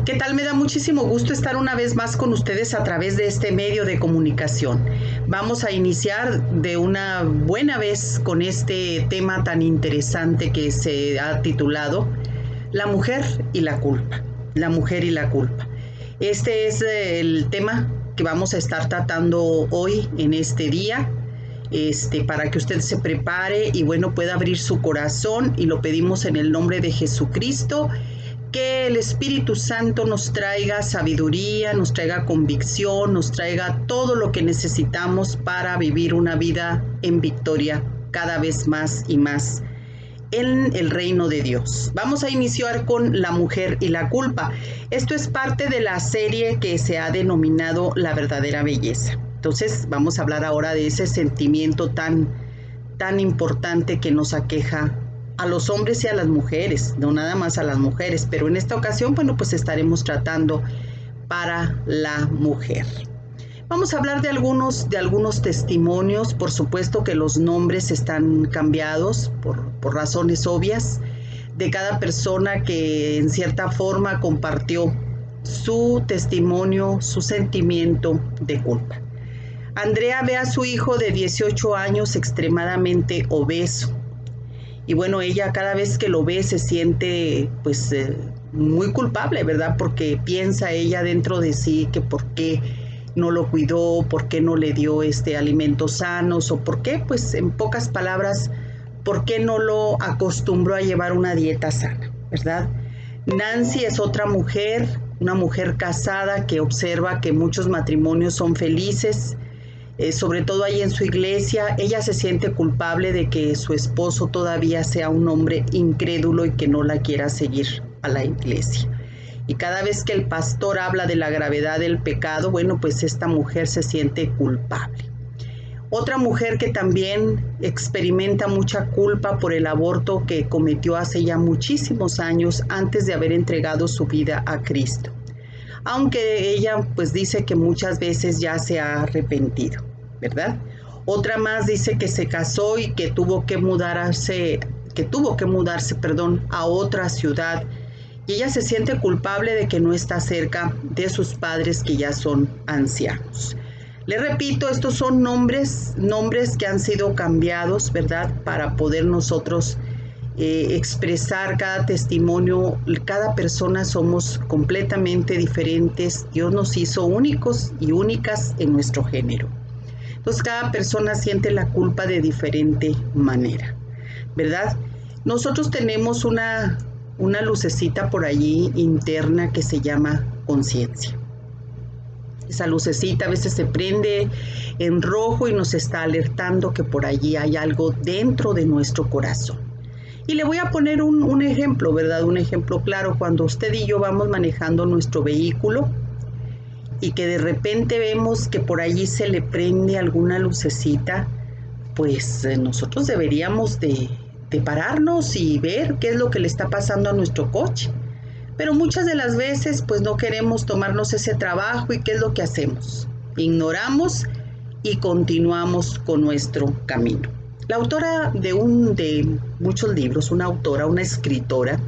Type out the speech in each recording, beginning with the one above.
¿Qué tal? Me da muchísimo gusto estar una vez más con ustedes a través de este medio de comunicación. Vamos a iniciar de una buena vez con este tema tan interesante que se ha titulado La mujer y la culpa. La mujer y la culpa. Este es el tema que vamos a estar tratando hoy en este día. Para que usted se prepare y bueno, pueda abrir su corazón, y lo pedimos en el nombre de Jesucristo, que el Espíritu Santo nos traiga sabiduría, nos traiga convicción, nos traiga todo lo que necesitamos para vivir una vida en victoria cada vez más y más en el reino de Dios. Vamos a iniciar con la mujer y la culpa. Esto es parte de la serie que se ha denominado La verdadera belleza. Entonces vamos a hablar ahora de ese sentimiento tan importante que nos aqueja a los hombres y a las mujeres, no nada más a las mujeres, pero en esta ocasión, bueno, pues estaremos tratando para la mujer. Vamos a hablar de algunos testimonios. Por supuesto que los nombres están cambiados por razones obvias, de cada persona que en cierta forma compartió su testimonio, su sentimiento de culpa. Andrea ve a su hijo de 18 años extremadamente obeso. Y bueno, ella cada vez que lo ve se siente muy culpable, ¿verdad? Porque piensa ella dentro de sí que por qué no lo cuidó, por qué no le dio alimentos sanos, o por qué, pues en pocas palabras, por qué no lo acostumbró a llevar una dieta sana, ¿verdad? Nancy es otra mujer, una mujer casada que observa que muchos matrimonios son felices, sobre todo ahí en su iglesia. Ella se siente culpable de que su esposo todavía sea un hombre incrédulo y que no la quiera seguir a la iglesia. Y cada vez que el pastor habla de la gravedad del pecado, bueno, pues esta mujer se siente culpable. Otra mujer que también experimenta mucha culpa por el aborto que cometió hace ya muchísimos años antes de haber entregado su vida a Cristo. Aunque ella pues dice que muchas veces ya se ha arrepentido, ¿verdad? Otra más dice que se casó y que tuvo que mudarse a otra ciudad, y ella se siente culpable de que no está cerca de sus padres, que ya son ancianos. Le repito, estos son nombres que han sido cambiados, ¿verdad? Para poder nosotros expresar cada testimonio. Cada persona somos completamente diferentes. Dios nos hizo únicos y únicas en nuestro género. Entonces cada persona siente la culpa de diferente manera, ¿verdad? Nosotros tenemos una lucecita por allí interna que se llama conciencia. Esa lucecita a veces se prende en rojo y nos está alertando que por allí hay algo dentro de nuestro corazón. Y le voy a poner un ejemplo, ¿verdad? Un ejemplo claro. Cuando usted y yo vamos manejando nuestro vehículo y que de repente vemos que por allí se le prende alguna lucecita, pues nosotros deberíamos de pararnos y ver qué es lo que le está pasando a nuestro coche. Pero muchas de las veces pues no queremos tomarnos ese trabajo, y ¿qué es lo que hacemos? Ignoramos y continuamos con nuestro camino. La autora de muchos libros, una escritora,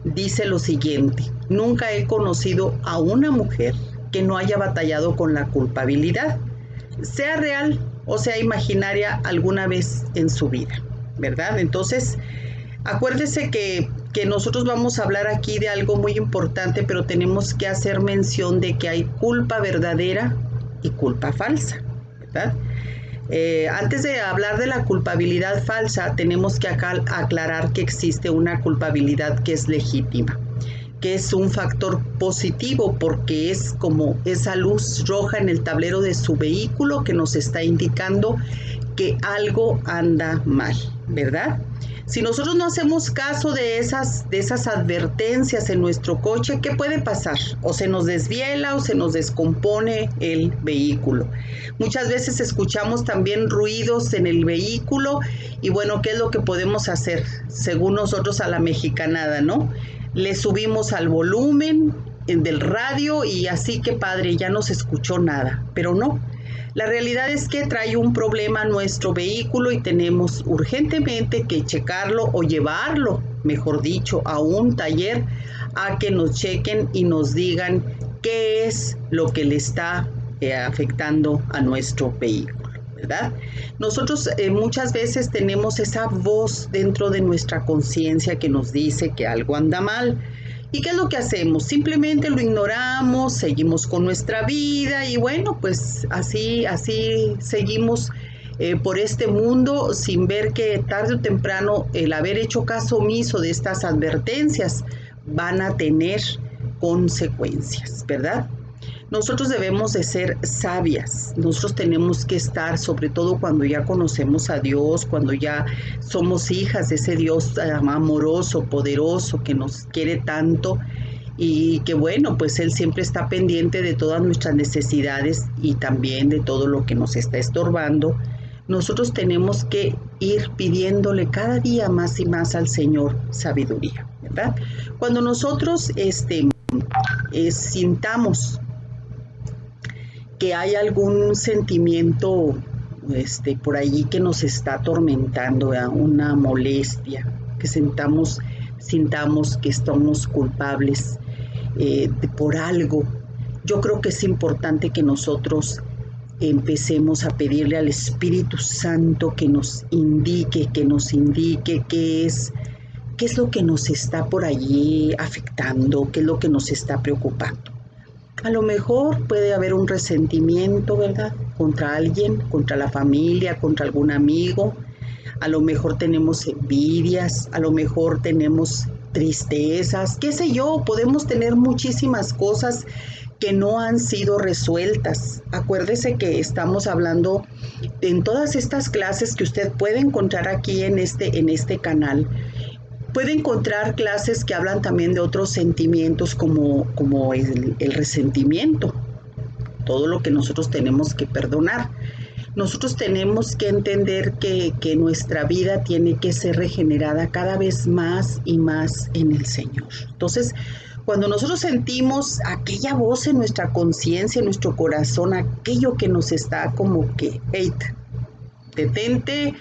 dice lo siguiente: nunca he conocido a una mujer que no haya batallado con la culpabilidad, sea real o sea imaginaria, alguna vez en su vida, ¿verdad? Entonces, acuérdese que nosotros vamos a hablar aquí de algo muy importante, pero tenemos que hacer mención de que hay culpa verdadera y culpa falsa, ¿verdad? Antes de hablar de la culpabilidad falsa, tenemos que aclarar que existe una culpabilidad que es legítima, que es un factor positivo, porque es como esa luz roja en el tablero de su vehículo que nos está indicando que algo anda mal, ¿verdad? Si nosotros no hacemos caso de esas advertencias en nuestro coche, ¿qué puede pasar? O se nos desviela o se nos descompone el vehículo. Muchas veces escuchamos también ruidos en el vehículo y bueno, ¿qué es lo que podemos hacer? Según nosotros, a la mexicanada, ¿no? Le subimos al volumen del radio y así, que padre, ya no se escuchó nada, pero no. La realidad es que trae un problema nuestro vehículo y tenemos urgentemente que checarlo o llevarlo mejor dicho, a un taller a que nos chequen y nos digan qué es lo que le está afectando a nuestro vehículo, ¿verdad? Nosotros muchas veces tenemos esa voz dentro de nuestra conciencia que nos dice que algo anda mal. ¿Y qué es lo que hacemos? Simplemente lo ignoramos, seguimos con nuestra vida y bueno, pues así seguimos por este mundo sin ver que tarde o temprano el haber hecho caso omiso de estas advertencias van a tener consecuencias, ¿verdad? Nosotros debemos de ser sabias, nosotros tenemos que estar, sobre todo cuando ya conocemos a Dios, cuando ya somos hijas de ese Dios amoroso, poderoso, que nos quiere tanto y que bueno, pues Él siempre está pendiente de todas nuestras necesidades y también de todo lo que nos está estorbando. Nosotros tenemos que ir pidiéndole cada día más y más al Señor sabiduría, ¿verdad? Cuando nosotros sintamos que hay algún sentimiento por allí que nos está atormentando, ¿verdad? Una molestia, que sintamos que estamos culpables por algo. Yo creo que es importante que nosotros empecemos a pedirle al Espíritu Santo que nos indique qué es lo que nos está por allí afectando, qué es lo que nos está preocupando. A lo mejor puede haber un resentimiento, ¿verdad? Contra alguien, contra la familia, contra algún amigo. A lo mejor tenemos envidias, a lo mejor tenemos tristezas, qué sé yo, podemos tener muchísimas cosas que no han sido resueltas. Acuérdese que estamos hablando en todas estas clases que usted puede encontrar aquí en este canal. Puede encontrar clases que hablan también de otros sentimientos como el resentimiento, todo lo que nosotros tenemos que perdonar. Nosotros tenemos que entender que nuestra vida tiene que ser regenerada cada vez más y más en el Señor. Entonces, cuando nosotros sentimos aquella voz en nuestra conciencia, en nuestro corazón, aquello que nos está como que, hey, detente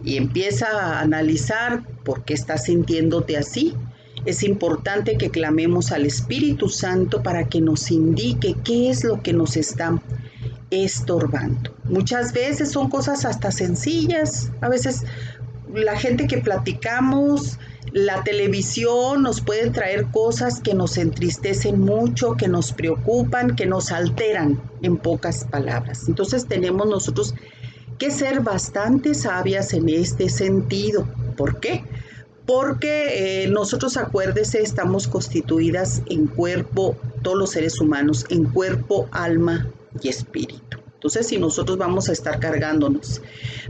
y empieza a analizar por qué estás sintiéndote así. Es importante que clamemos al Espíritu Santo para que nos indique qué es lo que nos está estorbando. Muchas veces son cosas hasta sencillas. A veces la gente que platicamos, la televisión nos puede traer cosas que nos entristecen mucho, que nos preocupan, que nos alteran, en pocas palabras. Entonces tenemos nosotros que ser bastante sabias en este sentido. ¿Por qué? Porque nosotros, acuérdese, estamos constituidas en cuerpo, todos los seres humanos, en cuerpo, alma y espíritu. Entonces, si nosotros vamos a estar cargándonos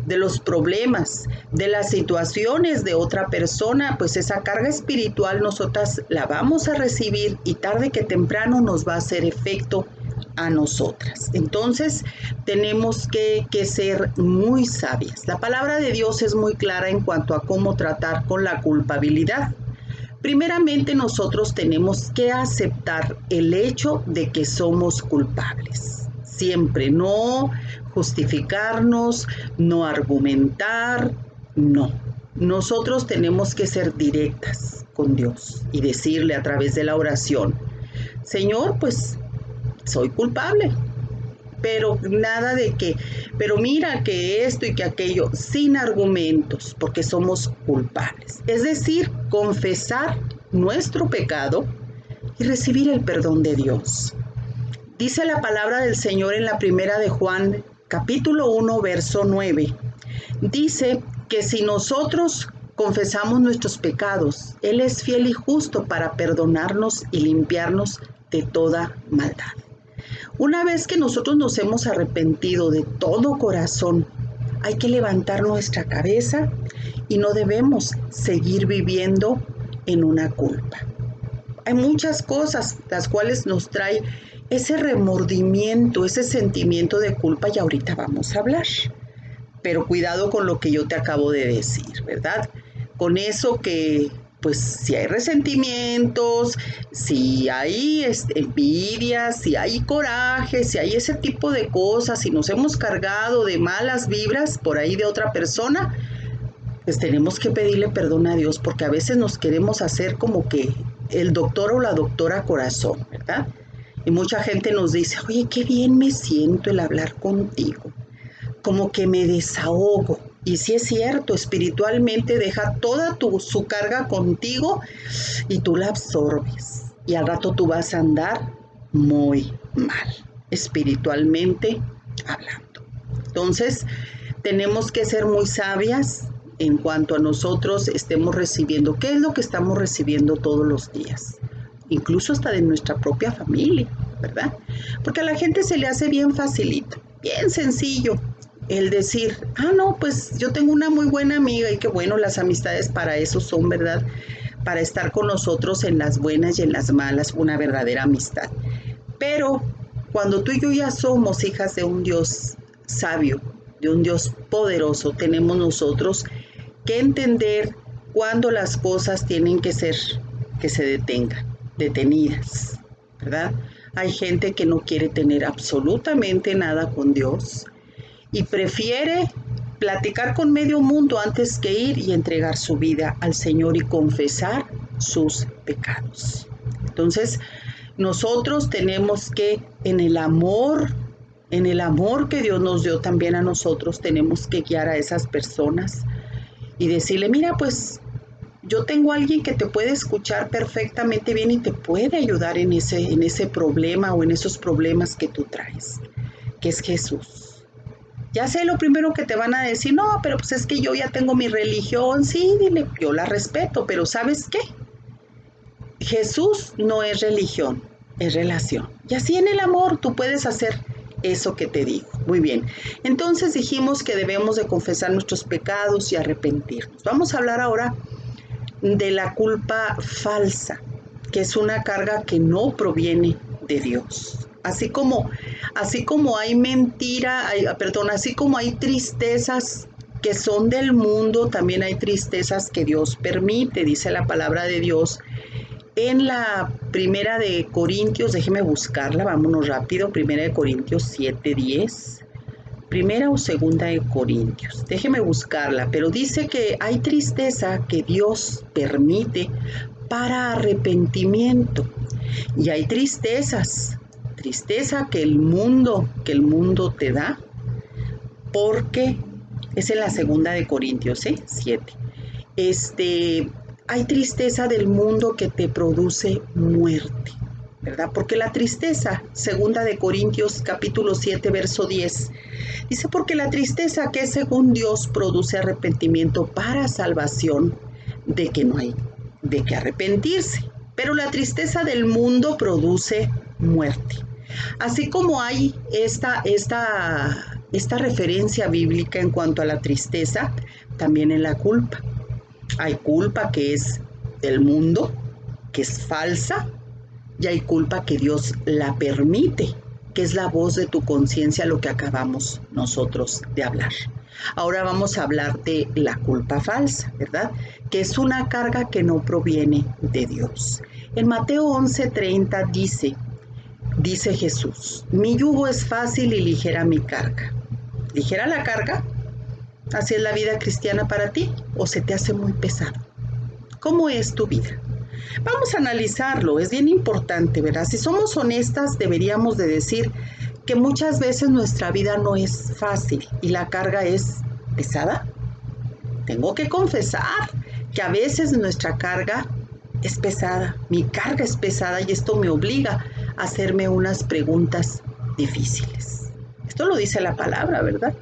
de los problemas, de las situaciones de otra persona, pues esa carga espiritual nosotras la vamos a recibir y tarde que temprano nos va a hacer efecto a nosotras. Entonces tenemos que ser muy sabias. La palabra de Dios es muy clara en cuanto a cómo tratar con la culpabilidad. Primeramente, nosotros tenemos que aceptar el hecho de que somos culpables. Siempre, no justificarnos, no argumentar, no. Nosotros tenemos que ser directas con Dios y decirle a través de la oración: Señor, pues soy culpable, pero nada de que, pero mira que esto y que aquello, sin argumentos, porque somos culpables. Es decir, confesar nuestro pecado y recibir el perdón de Dios. Dice la palabra del Señor en la primera de Juan, capítulo 1, verso 9. Dice que si nosotros confesamos nuestros pecados, Él es fiel y justo para perdonarnos y limpiarnos de toda maldad. Una vez que nosotros nos hemos arrepentido de todo corazón, hay que levantar nuestra cabeza y no debemos seguir viviendo en una culpa. Hay muchas cosas las cuales nos trae ese remordimiento, ese sentimiento de culpa, y ahorita vamos a hablar. Pero cuidado con lo que yo te acabo de decir, ¿verdad? Con eso que, pues, si hay resentimientos, si hay envidia, si hay coraje, si hay ese tipo de cosas, si nos hemos cargado de malas vibras por ahí de otra persona, pues tenemos que pedirle perdón a Dios, porque a veces nos queremos hacer como que el doctor o la doctora corazón, ¿verdad? Y mucha gente nos dice, oye, qué bien me siento el hablar contigo, como que me desahogo. Y sí es cierto, espiritualmente deja toda su carga contigo y tú la absorbes. Y al rato tú vas a andar muy mal, espiritualmente hablando. Entonces, tenemos que ser muy sabias en cuanto a nosotros estemos recibiendo. ¿Qué es lo que estamos recibiendo todos los días? Incluso hasta de nuestra propia familia, ¿verdad? Porque a la gente se le hace bien facilito, bien sencillo el decir, no, pues yo tengo una muy buena amiga y qué bueno, las amistades para eso son, ¿verdad? Para estar con nosotros en las buenas y en las malas, una verdadera amistad. Pero cuando tú y yo ya somos hijas de un Dios sabio, de un Dios poderoso, tenemos nosotros que entender cuándo las cosas tienen que ser, que se detengan, detenidas, ¿verdad? Hay gente que no quiere tener absolutamente nada con Dios y prefiere platicar con medio mundo antes que ir y entregar su vida al Señor y confesar sus pecados. Entonces, nosotros tenemos que, en el amor que Dios nos dio también a nosotros, tenemos que guiar a esas personas y decirle, mira, pues yo tengo a alguien que te puede escuchar perfectamente bien y te puede ayudar en ese problema o en esos problemas que tú traes, que es Jesús. Ya sé lo primero que te van a decir, no, pero pues es que yo ya tengo mi religión, sí, dile, yo la respeto, pero ¿sabes qué? Jesús no es religión, es relación. Y así en el amor tú puedes hacer eso que te digo. Muy bien. Entonces dijimos que debemos de confesar nuestros pecados y arrepentirnos. Vamos a hablar ahora de la culpa falsa, que es una carga que no proviene de Dios. Así como hay mentira, así como hay tristezas que son del mundo, también hay tristezas que Dios permite, dice la palabra de Dios. En la primera de Corintios, déjeme buscarla, vámonos rápido, primera de Corintios 7:10. Primera o segunda de Corintios, déjeme buscarla, pero dice que hay tristeza que Dios permite para arrepentimiento y hay tristeza que el mundo te da, porque es en la segunda de Corintios 7. Hay tristeza del mundo que te produce muerte, ¿verdad? Porque la tristeza, segunda de Corintios capítulo 7, verso 10, dice, porque la tristeza que es según Dios produce arrepentimiento para salvación, de que arrepentirse, pero la tristeza del mundo produce muerte. Así como hay esta referencia bíblica en cuanto a la tristeza, también en la culpa. Hay culpa que es del mundo, que es falsa, y hay culpa que Dios la permite, que es la voz de tu conciencia, lo que acabamos nosotros de hablar. Ahora vamos a hablar de la culpa falsa, ¿verdad? Que es una carga que no proviene de Dios. En Mateo 11:30 dice Jesús, mi yugo es fácil y ligera mi carga. ¿Ligera la carga? ¿Así es la vida cristiana para ti o se te hace muy pesado? ¿Cómo es tu vida? Vamos a analizarlo, es bien importante, ¿verdad? Si somos honestas, deberíamos de decir que muchas veces nuestra vida no es fácil y la carga es pesada. Tengo que confesar que a veces nuestra carga es pesada, mi carga es pesada y esto me obliga a hacerme unas preguntas difíciles. Esto lo dice la palabra, ¿verdad?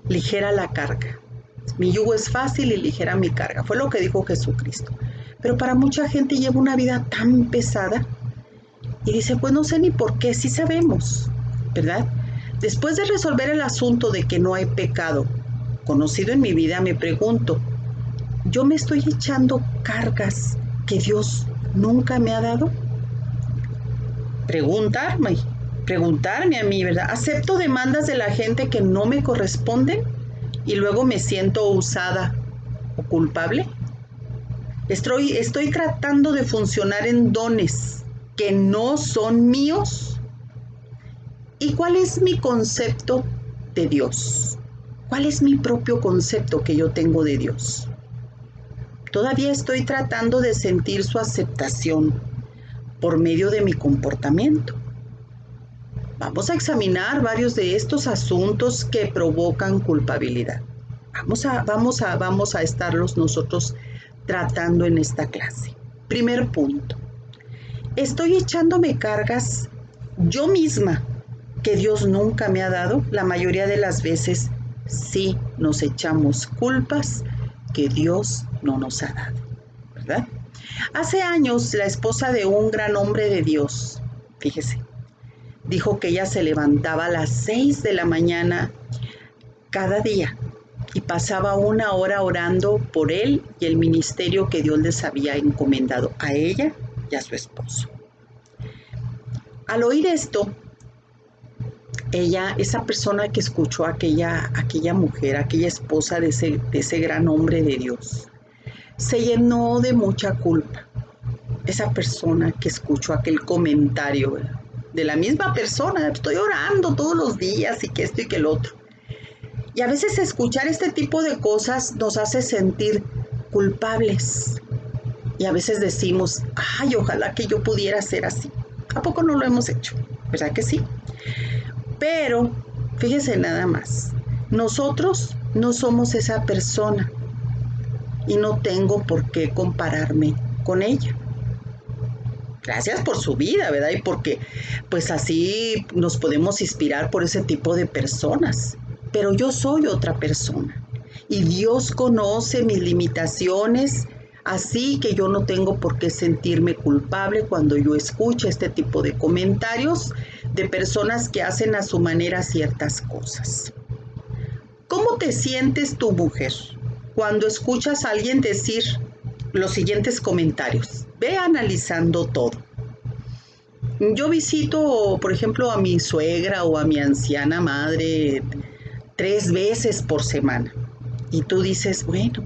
Ligera la carga. Mi yugo es fácil y ligera mi carga. Fue lo que dijo Jesucristo. Pero para mucha gente lleva una vida tan pesada y dice, pues no sé ni por qué, sí sabemos, ¿verdad? Después de resolver el asunto de que no hay pecado conocido en mi vida, me pregunto, ¿yo me estoy echando cargas que Dios nunca me ha dado? Preguntarme a mí, ¿verdad? ¿Acepto demandas de la gente que no me corresponden y luego me siento usada o culpable? Estoy tratando de funcionar en dones que no son míos. ¿Y cuál es mi concepto de Dios? ¿Cuál es mi propio concepto que yo tengo de Dios? Todavía estoy tratando de sentir su aceptación por medio de mi comportamiento. Vamos a examinar varios de estos asuntos que provocan culpabilidad. Vamos a estarlos nosotros tratando en esta clase. Primer punto. Estoy echándome cargas yo misma que Dios nunca me ha dado. La mayoría de las veces sí nos echamos culpas que Dios no nos ha dado, ¿verdad? Hace años la esposa de un gran hombre de Dios, fíjese, dijo que ella se levantaba a las 6 de la mañana cada día y pasaba 1 hora orando por él y el ministerio que Dios les había encomendado a ella y a su esposo. Al oír esto, esa persona que escuchó a aquella mujer, aquella esposa de ese gran hombre de Dios, se llenó de mucha culpa. Esa persona que escuchó aquel comentario, ¿verdad?, de la misma persona, estoy orando todos los días y que esto y que el otro. Y a veces escuchar este tipo de cosas nos hace sentir culpables. Y a veces decimos, ay, ojalá que yo pudiera ser así. ¿A poco no lo hemos hecho? ¿Verdad que sí? Pero, fíjese nada más, nosotros no somos esa persona y no tengo por qué compararme con ella. Gracias por su vida, ¿verdad? Y porque pues así nos podemos inspirar por ese tipo de personas. Pero yo soy otra persona y Dios conoce mis limitaciones, así que yo no tengo por qué sentirme culpable cuando yo escucho este tipo de comentarios de personas que hacen a su manera ciertas cosas. ¿Cómo te sientes tú, mujer, cuando escuchas a alguien decir los siguientes comentarios? Ve analizando todo. Yo visito, por ejemplo, a mi suegra o a mi anciana madre 3 veces por semana. Y tú dices, bueno,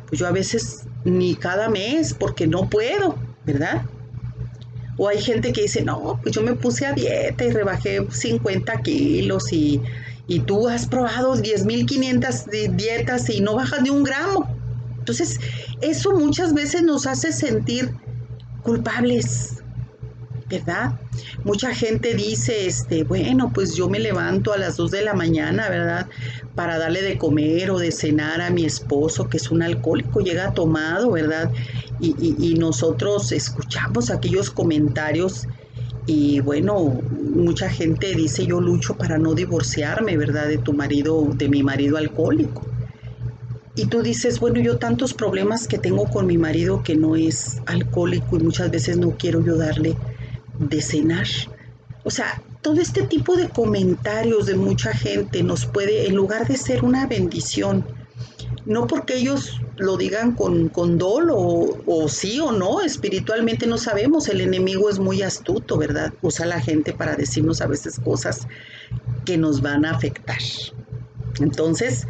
pues yo a veces ni cada mes porque no puedo, ¿verdad? O hay gente que dice, no, pues yo me puse a dieta y rebajé 50 kilos y tú has probado 10,500 dietas y no bajas ni 1 gramo. Entonces, eso muchas veces nos hace sentir culpables, ¿verdad? Mucha gente dice, bueno, pues yo me levanto a las 2 de la mañana, ¿verdad?, para darle de comer o de cenar a mi esposo, que es un alcohólico, llega tomado, ¿verdad? Y nosotros escuchamos aquellos comentarios y bueno, mucha gente dice, yo lucho para no divorciarme, ¿verdad?, de mi marido alcohólico. Y tú dices, bueno, yo tantos problemas que tengo con mi marido que no es alcohólico y muchas veces no quiero yo darle de cenar. O sea, todo este tipo de comentarios de mucha gente nos puede, en lugar de ser una bendición, no porque ellos lo digan con dolo o sí o no, espiritualmente no sabemos, el enemigo es muy astuto, ¿verdad? Usa a la gente para decirnos a veces cosas que nos van a afectar. Entonces,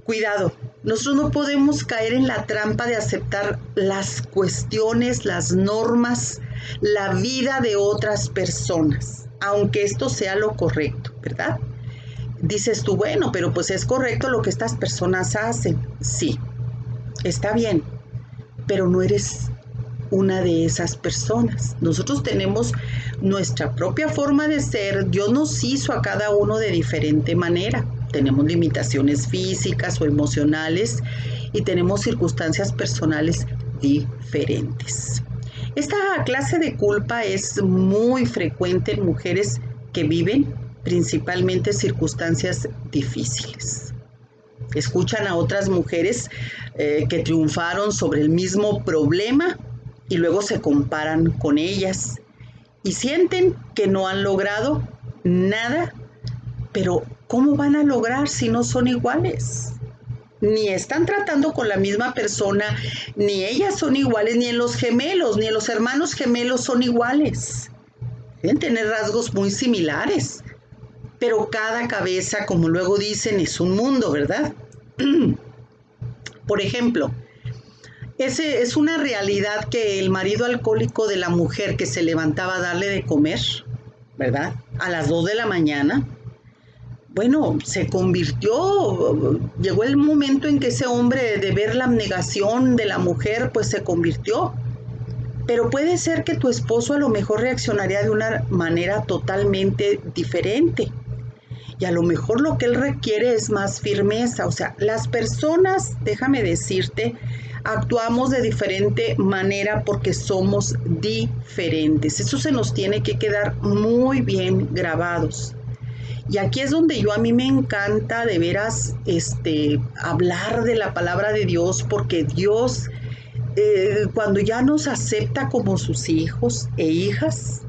cuidado, nosotros no podemos caer en la trampa de aceptar las cuestiones, las normas, la vida de otras personas, aunque esto sea lo correcto, ¿verdad? Dices tú, bueno, pero pues es correcto lo que estas personas hacen. Sí, está bien, pero no eres una de esas personas. Nosotros tenemos nuestra propia forma de ser. Dios nos hizo a cada uno de diferente manera. Tenemos limitaciones físicas o emocionales y tenemos circunstancias personales diferentes. Esta clase de culpa es muy frecuente en mujeres que viven principalmente circunstancias difíciles. Escuchan a otras mujeres que triunfaron sobre el mismo problema y luego se comparan con ellas y sienten que no han logrado nada, pero ¿cómo van a lograr si no son iguales? Ni están tratando con la misma persona, ni ellas son iguales, ni en los gemelos, ni en los hermanos gemelos son iguales. Deben tener rasgos muy similares, pero cada cabeza, como luego dicen, es un mundo, ¿verdad? Por ejemplo, es una realidad que el marido alcohólico de la mujer que se levantaba a darle de comer, ¿verdad?, a las 2 de la mañana, bueno, llegó el momento en que ese hombre de ver la abnegación de la mujer, pues se convirtió. Pero puede ser que tu esposo a lo mejor reaccionaría de una manera totalmente diferente. Y a lo mejor lo que él requiere es más firmeza. O sea, las personas, déjame decirte, actuamos de diferente manera porque somos diferentes. Eso se nos tiene que quedar muy bien grabados. Y aquí es donde a mí me encanta de veras hablar de la palabra de Dios, porque Dios, cuando ya nos acepta como sus hijos e hijas,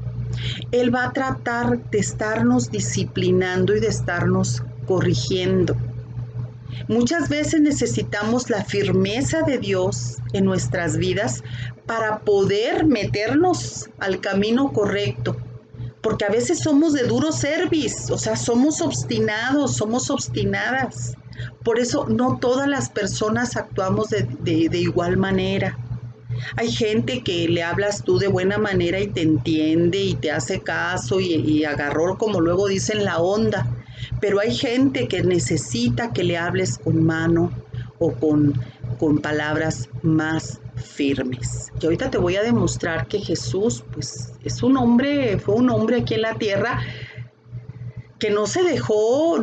Él va a tratar de estarnos disciplinando y de estarnos corrigiendo. Muchas veces necesitamos la firmeza de Dios en nuestras vidas para poder meternos al camino correcto, porque a veces somos de duro cerviz, o sea, somos obstinados, somos obstinadas. Por eso no todas las personas actuamos de igual manera. Hay gente que le hablas tú de buena manera y te entiende y te hace caso y agarró, como luego dicen, la onda. Pero hay gente que necesita que le hables con mano o con palabras más firmes. Y ahorita te voy a demostrar que Jesús, pues, fue un hombre aquí en la tierra que no se dejó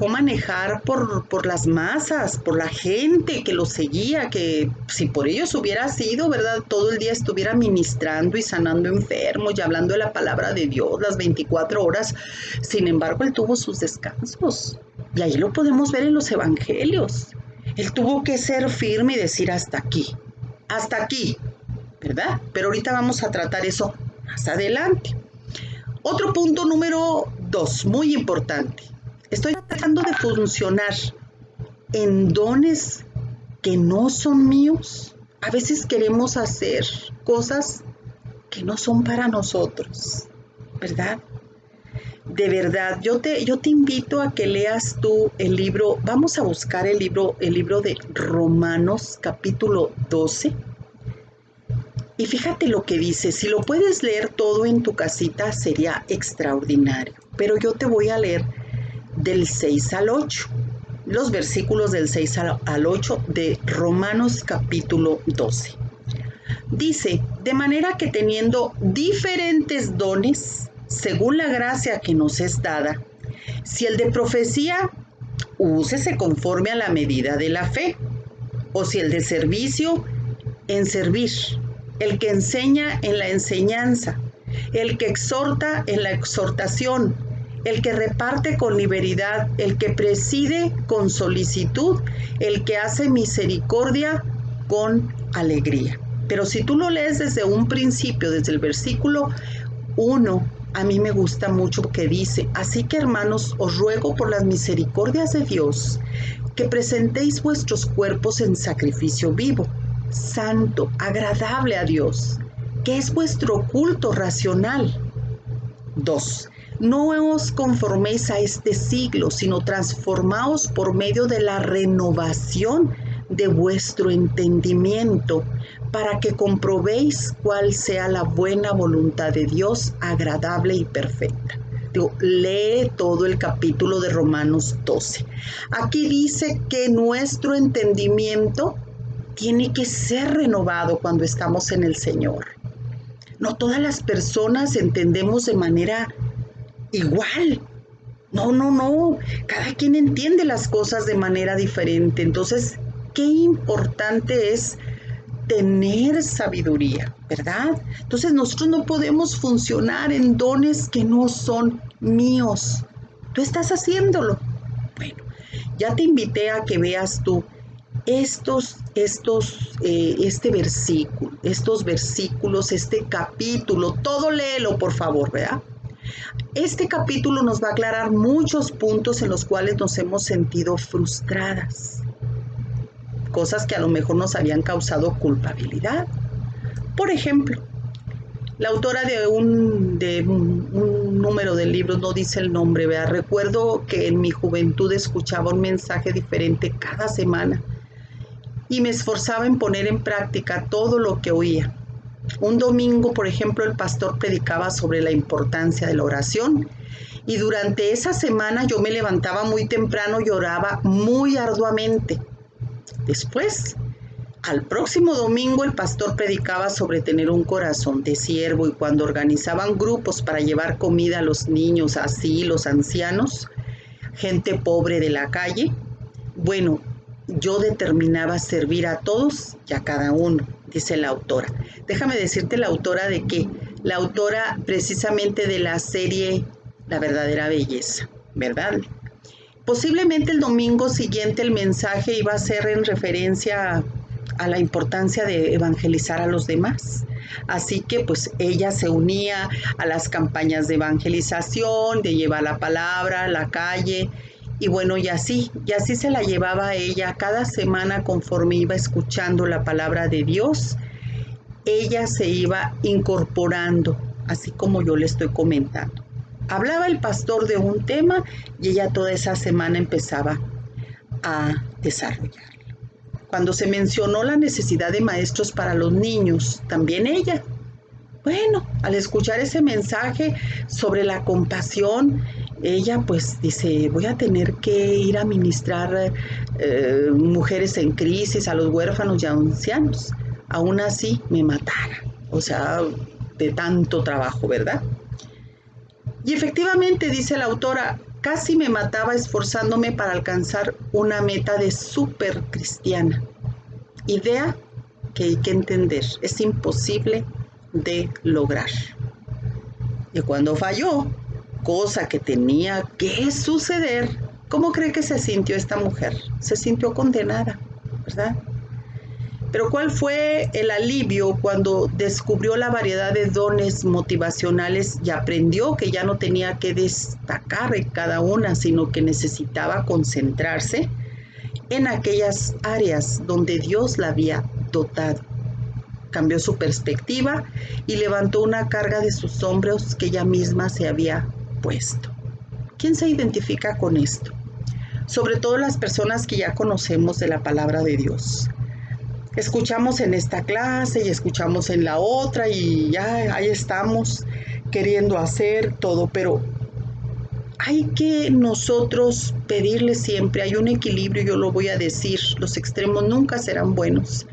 manejar por las masas, por la gente que lo seguía, que si por ellos hubiera sido, ¿verdad? Todo el día estuviera ministrando y sanando enfermos y hablando de la palabra de Dios las 24 horas. Sin embargo, él tuvo sus descansos. Y ahí lo podemos ver en los evangelios. Él tuvo que ser firme y decir hasta aquí, ¿verdad? Pero ahorita vamos a tratar eso más adelante. Otro punto número 2, muy importante. Estoy tratando de funcionar en dones que no son míos. A veces queremos hacer cosas que no son para nosotros, ¿verdad? De verdad, yo te invito a que leas tú el libro. Vamos a buscar el libro de Romanos capítulo 12. Y fíjate lo que dice, si lo puedes leer todo en tu casita sería extraordinario, pero yo te voy a leer del 6 al 8, los versículos del 6 al 8 de Romanos capítulo 12. Dice, de manera que teniendo diferentes dones, según la gracia que nos es dada, si el de profecía, úsese conforme a la medida de la fe, o si el de servicio, en servir, el que enseña en la enseñanza, el que exhorta en la exhortación, el que reparte con liberalidad, el que preside con solicitud, el que hace misericordia con alegría. Pero si tú lo lees desde un principio, desde el versículo 1, a mí me gusta mucho que dice, así que hermanos, os ruego por las misericordias de Dios, que presentéis vuestros cuerpos en sacrificio vivo, santo, agradable a Dios, que es vuestro culto racional. 2. No os conforméis a este siglo, sino transformaos por medio de la renovación de vuestro entendimiento, para que comprobéis cuál sea la buena voluntad de Dios, agradable y perfecta. Lee todo el capítulo de Romanos 12. Aquí dice que nuestro entendimiento tiene que ser renovado cuando estamos en el Señor. No todas las personas entendemos de manera igual. No. Cada quien entiende las cosas de manera diferente. Entonces, qué importante es tener sabiduría, ¿verdad? Entonces, nosotros no podemos funcionar en dones que no son míos. Tú estás haciéndolo. Bueno, ya te invité a que veas tú estos versículos, este capítulo, todo léelo por favor, ¿verdad? Este capítulo nos va a aclarar muchos puntos en los cuales nos hemos sentido frustradas, cosas que a lo mejor nos habían causado culpabilidad. Por ejemplo, la autora de un número de libros, no dice el nombre, ¿verdad? Recuerdo que en mi juventud escuchaba un mensaje diferente cada semana y me esforzaba en poner en práctica todo lo que oía. Un domingo, por ejemplo, el pastor predicaba sobre la importancia de la oración y durante esa semana yo me levantaba muy temprano y oraba muy arduamente. Después, al próximo domingo, el pastor predicaba sobre tener un corazón de siervo y cuando organizaban grupos para llevar comida a los niños, asilos, ancianos, gente pobre de la calle, bueno, yo determinaba servir a todos y a cada uno, dice la autora. Déjame decirte la autora de qué. La autora precisamente de la serie La verdadera belleza, ¿verdad? Posiblemente el domingo siguiente el mensaje iba a ser en referencia a la importancia de evangelizar a los demás. Así que pues ella se unía a las campañas de evangelización, de llevar la palabra a la calle, y bueno, y así se la llevaba ella cada semana conforme iba escuchando la palabra de Dios, ella se iba incorporando, así como yo le estoy comentando. Hablaba el pastor de un tema y ella toda esa semana empezaba a desarrollarlo. Cuando se mencionó la necesidad de maestros para los niños, también ella, bueno, al escuchar ese mensaje sobre la compasión, ella pues dice, voy a tener que ir a ministrar mujeres en crisis, a los huérfanos y a ancianos. Aún así me matara, o sea, de tanto trabajo, ¿verdad? Y efectivamente, dice la autora, casi me mataba esforzándome para alcanzar una meta de súper cristiana. Idea que hay que entender, es imposible de lograr. Y cuando falló, cosa que tenía que suceder, ¿cómo cree que se sintió esta mujer? Se sintió condenada, ¿verdad? Pero ¿cuál fue el alivio cuando descubrió la variedad de dones motivacionales y aprendió que ya no tenía que destacar en cada una, sino que necesitaba concentrarse en aquellas áreas donde Dios la había dotado? Cambió su perspectiva y levantó una carga de sus hombros que ella misma se había puesto. ¿Quién se identifica con esto? Sobre todo las personas que ya conocemos de la palabra de Dios. Escuchamos en esta clase y escuchamos en la otra y ya ahí estamos queriendo hacer todo, pero hay que nosotros pedirle siempre, hay un equilibrio, yo lo voy a decir, los extremos nunca serán buenos.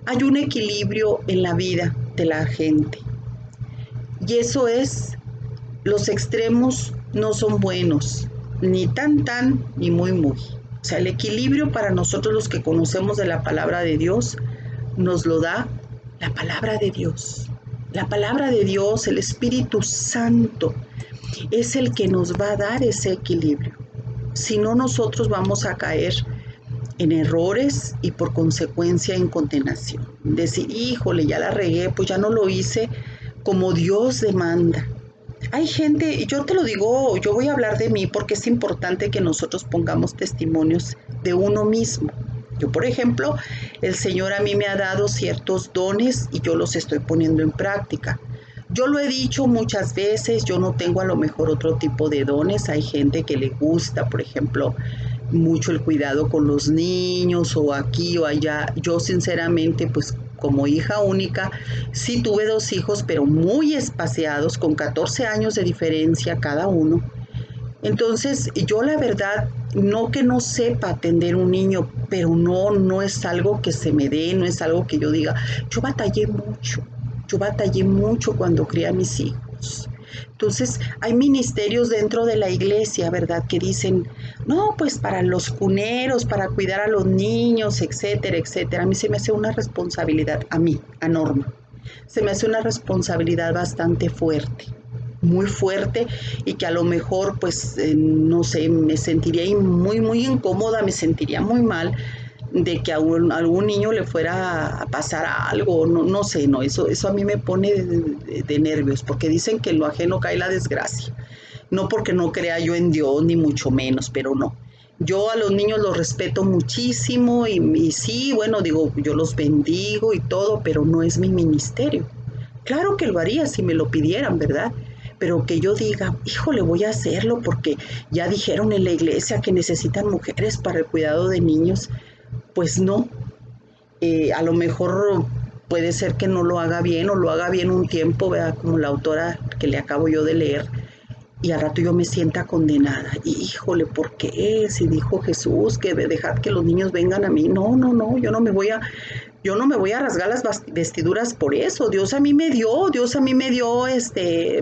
Hay un equilibrio en la vida de la gente y eso es, los extremos no son buenos, ni tan ni muy. O sea, el equilibrio para nosotros los que conocemos de la palabra de Dios nos lo da la palabra de Dios. La palabra de Dios, el Espíritu Santo, es el que nos va a dar ese equilibrio. Si no, nosotros vamos a caer en errores y por consecuencia en condenación. Decir, híjole, ya la regué, pues ya no lo hice como Dios demanda. Hay gente, yo te lo digo, yo voy a hablar de mí porque es importante que nosotros pongamos testimonios de uno mismo. Yo, por ejemplo, el Señor a mí me ha dado ciertos dones y yo los estoy poniendo en práctica. Yo lo he dicho muchas veces, yo no tengo a lo mejor otro tipo de dones. Hay gente que le gusta, por ejemplo, mucho el cuidado con los niños o aquí o allá. Yo sinceramente, pues como hija única, sí tuve 2 hijos, pero muy espaciados, con 14 años de diferencia cada uno. Entonces, yo la verdad, no que no sepa atender un niño, pero no es algo que se me dé, no es algo que yo diga. Yo batallé mucho cuando crié a mis hijos. Entonces, hay ministerios dentro de la iglesia, ¿verdad? Que dicen, no, pues para los cuneros, para cuidar a los niños, etcétera, etcétera. A mí se me hace una responsabilidad, a Norma, se me hace una responsabilidad bastante fuerte, muy fuerte, y que a lo mejor, pues, no sé, me sentiría muy incómoda, me sentiría muy mal de que a algún niño le fuera a pasar algo, no sé, eso a mí me pone de nervios, porque dicen que en lo ajeno cae la desgracia. No porque no crea yo en Dios, ni mucho menos, pero no. Yo a los niños los respeto muchísimo y sí, bueno, digo, yo los bendigo y todo, pero no es mi ministerio. Claro que lo haría si me lo pidieran, ¿verdad? Pero que yo diga, híjole, voy a hacerlo porque ya dijeron en la iglesia que necesitan mujeres para el cuidado de niños. Pues no, a lo mejor puede ser que no lo haga bien o lo haga bien un tiempo, ¿verdad? Como la autora que le acabo yo de leer, y al rato yo me sienta condenada. Y híjole, ¿por qué? Si dijo Jesús que dejad que los niños vengan a mí. No, no, no, yo no me voy a rasgar las vestiduras por eso. Dios a mí me dio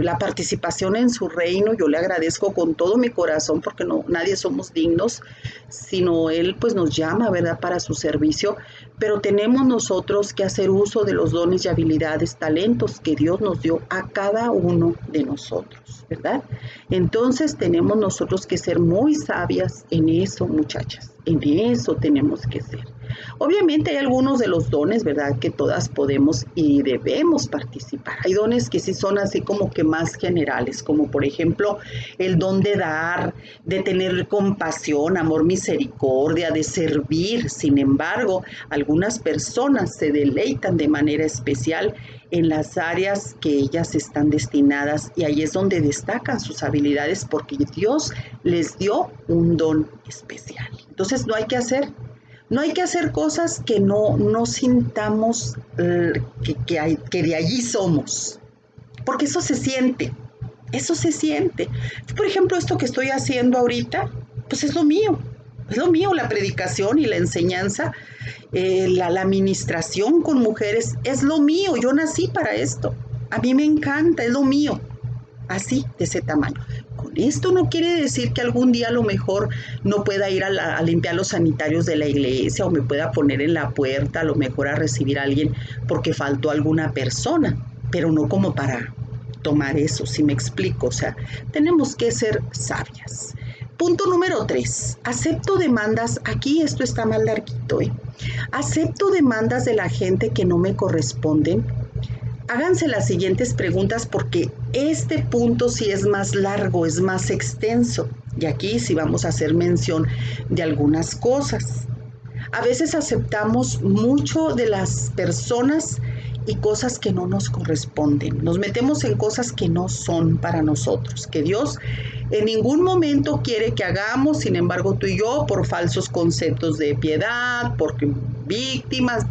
la participación en su reino. Yo le agradezco con todo mi corazón porque no, nadie somos dignos, sino Él pues nos llama, ¿verdad?, para su servicio. Pero tenemos nosotros que hacer uso de los dones y habilidades, talentos que Dios nos dio a cada uno de nosotros, ¿verdad? Entonces tenemos nosotros que ser muy sabias en eso, muchachas. En eso tenemos que ser. Obviamente hay algunos de los dones, ¿verdad?, que todas podemos y debemos participar. Hay dones que sí son así como que más generales, como por ejemplo el don de dar, de tener compasión, amor, misericordia, de servir. Sin embargo, algunas personas se deleitan de manera especial en las áreas que ellas están destinadas, y ahí es donde destacan sus habilidades porque Dios les dio un don especial. Entonces no hay que hacer cosas que no sintamos que de allí somos, porque eso se siente. Por ejemplo, esto que estoy haciendo ahorita, pues es lo mío, la predicación y la enseñanza, la administración con mujeres, es lo mío, yo nací para esto, a mí me encanta, es lo mío, así, de ese tamaño. Con esto no quiere decir que algún día a lo mejor no pueda ir a limpiar los sanitarios de la iglesia o me pueda poner en la puerta a lo mejor a recibir a alguien porque faltó alguna persona, pero no como para tomar eso, si me explico. O sea, tenemos que ser sabias. Punto número 3, acepto demandas. Aquí esto está más larguito, ¿eh? Acepto demandas de la gente que no me corresponden. Háganse las siguientes preguntas porque este punto sí es más largo, es más extenso. Y aquí sí vamos a hacer mención de algunas cosas. A veces aceptamos mucho de las personas y cosas que no nos corresponden. Nos metemos en cosas que no son para nosotros, que Dios en ningún momento quiere que hagamos. Sin embargo, tú y yo, por falsos conceptos de piedad, por víctimas,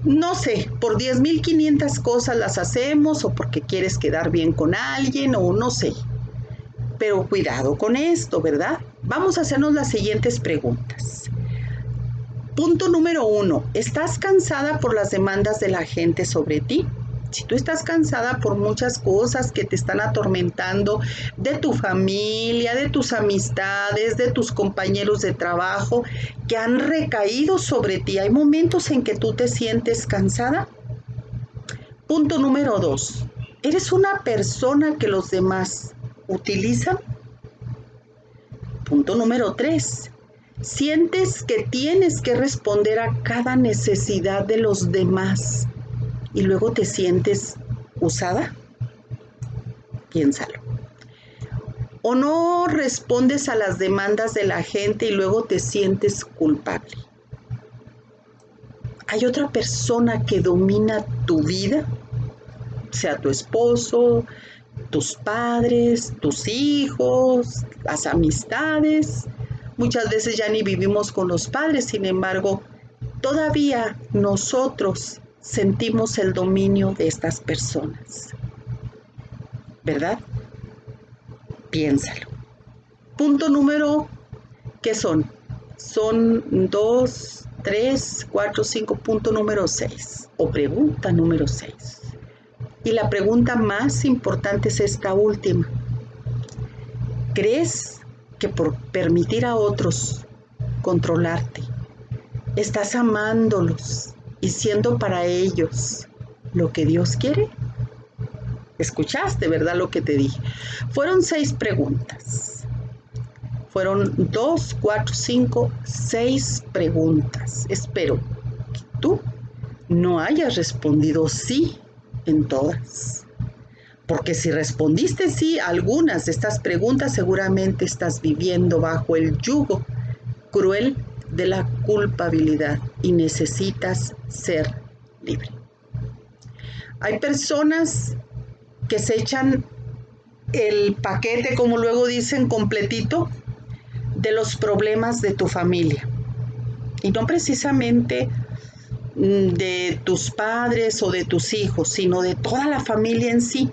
no sé, por 10,500 cosas las hacemos, o porque quieres quedar bien con alguien, o no sé. Pero cuidado con esto, ¿verdad? Vamos a hacernos las siguientes preguntas. Punto número 1. ¿Estás cansada por las demandas de la gente sobre ti? Si tú estás cansada por muchas cosas que te están atormentando, de tu familia, de tus amistades, de tus compañeros de trabajo, que han recaído sobre ti, ¿hay momentos en que tú te sientes cansada? Punto número 2. ¿Eres una persona que los demás utilizan? Punto número 3. ¿Sientes que tienes que responder a cada necesidad de los demás y luego te sientes usada? Piénsalo. ¿O no respondes a las demandas de la gente y luego te sientes culpable? ¿Hay otra persona que domina tu vida? Sea tu esposo, tus padres, tus hijos, las amistades. Muchas veces ya ni vivimos con los padres, sin embargo, todavía nosotros sentimos el dominio de estas personas, ¿verdad? Piénsalo. Punto número, ¿qué son? Son 2, 3, 4, 5, punto número 6, o pregunta número 6. Y la pregunta más importante es esta última. ¿Crees que por permitir a otros controlarte, estás amándolos y siendo para ellos lo que Dios quiere? Escuchaste, ¿verdad?, lo que te dije. Fueron 6 preguntas. Fueron 2, 4, 5, 6 preguntas. Espero que tú no hayas respondido sí en todas. Porque si respondiste sí a algunas de estas preguntas, seguramente estás viviendo bajo el yugo cruel de la culpabilidad y necesitas ser libre. Hay personas que se echan el paquete, como luego dicen, completito de los problemas de tu familia. Y no precisamente de tus padres o de tus hijos, sino de toda la familia en sí.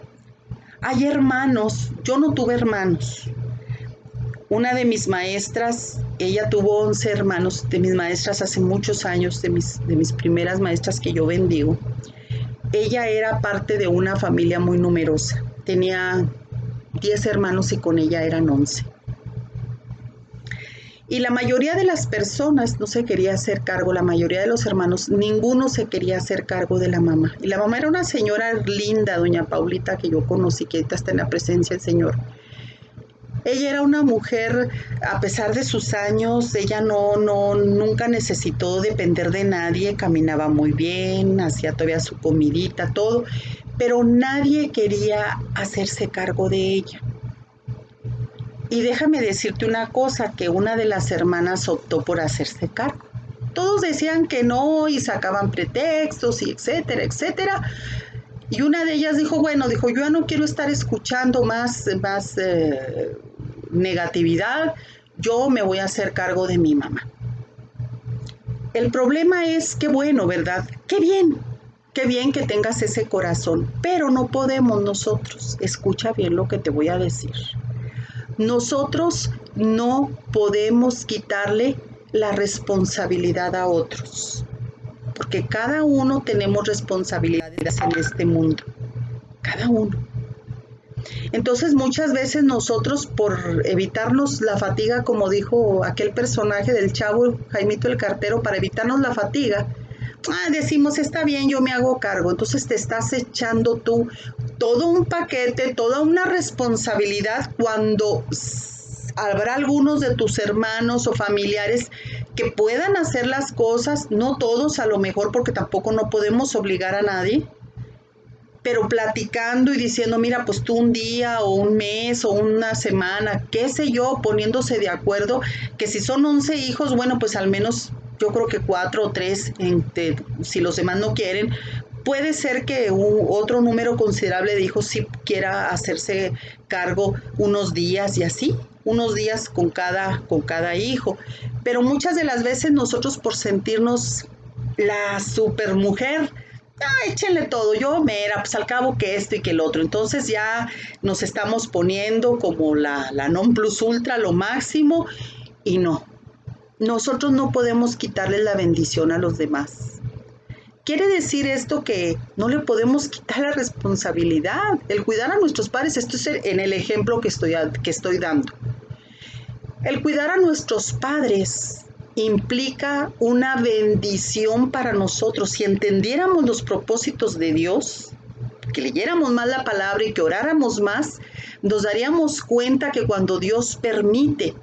Hay hermanos, yo no tuve hermanos. Una de mis maestras, ella tuvo 11 hermanos, de mis maestras hace muchos años, de mis primeras maestras que yo bendigo. Ella era parte de una familia muy numerosa. Tenía 10 hermanos y con ella eran 11. Y la mayoría de las personas no se quería hacer cargo, la mayoría de los hermanos, ninguno se quería hacer cargo de la mamá. Y la mamá era una señora linda, doña Paulita, que yo conocí, que ahorita está en la presencia del Señor. Ella era una mujer, a pesar de sus años, ella nunca necesitó depender de nadie, caminaba muy bien, hacía todavía su comidita, todo, pero nadie quería hacerse cargo de ella. Y déjame decirte una cosa, que una de las hermanas optó por hacerse cargo. Todos decían que no y sacaban pretextos y etcétera, etcétera. Y una de ellas dijo, yo ya no quiero estar escuchando más negatividad, yo me voy a hacer cargo de mi mamá. El problema es que bueno, ¿verdad? Qué bien que tengas ese corazón, pero no podemos nosotros, escucha bien lo que te voy a decir. Nosotros no podemos quitarle la responsabilidad a otros, porque cada uno tenemos responsabilidades en este mundo, cada uno. Entonces muchas veces nosotros, por evitarnos la fatiga, como dijo aquel personaje del Chavo, Jaimito el Cartero, para evitarnos la fatiga, decimos, está bien, yo me hago cargo. Entonces te estás echando tú todo un paquete, toda una responsabilidad, cuando habrá algunos de tus hermanos o familiares que puedan hacer las cosas, no todos a lo mejor, porque tampoco no podemos obligar a nadie, pero platicando y diciendo, mira, pues tú un día o un mes o una semana, qué sé yo, poniéndose de acuerdo, que si son 11 hijos, bueno, pues al menos yo creo que 4 o 3, si los demás no quieren, puede ser que otro número considerable de hijos sí quiera hacerse cargo unos días y así, unos días con cada hijo. Pero muchas de las veces nosotros, por sentirnos la supermujer, échenle todo, yo mera, pues al cabo que esto y que el otro. Entonces ya nos estamos poniendo como la non plus ultra, lo máximo, y no. Nosotros no podemos quitarles la bendición a los demás. Quiere decir esto que no le podemos quitar la responsabilidad, el cuidar a nuestros padres. Esto es en el ejemplo que estoy dando. El cuidar a nuestros padres implica una bendición para nosotros. Si entendiéramos los propósitos de Dios, que leyéramos más la palabra y que oráramos más, nos daríamos cuenta que cuando Dios permite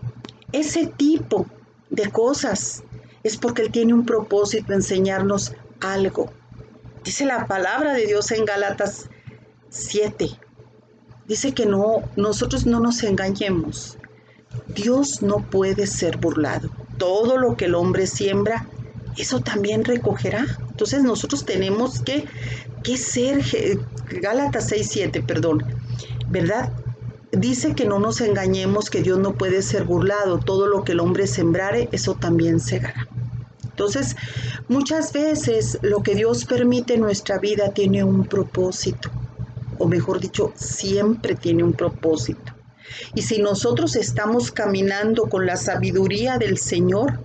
ese tipo de cosas, es porque Él tiene un propósito, enseñarnos algo. Dice la palabra de Dios en Gálatas 7. Dice que nosotros no nos engañemos. Dios no puede ser burlado. Todo lo que el hombre siembra, eso también recogerá. Entonces nosotros tenemos que ser, Gálatas 6:7, perdón, ¿verdad? Dice que no nos engañemos, que Dios no puede ser burlado. Todo lo que el hombre sembrare, eso también segará. Entonces, muchas veces lo que Dios permite en nuestra vida tiene un propósito, o mejor dicho, siempre tiene un propósito. Y si nosotros estamos caminando con la sabiduría del Señor,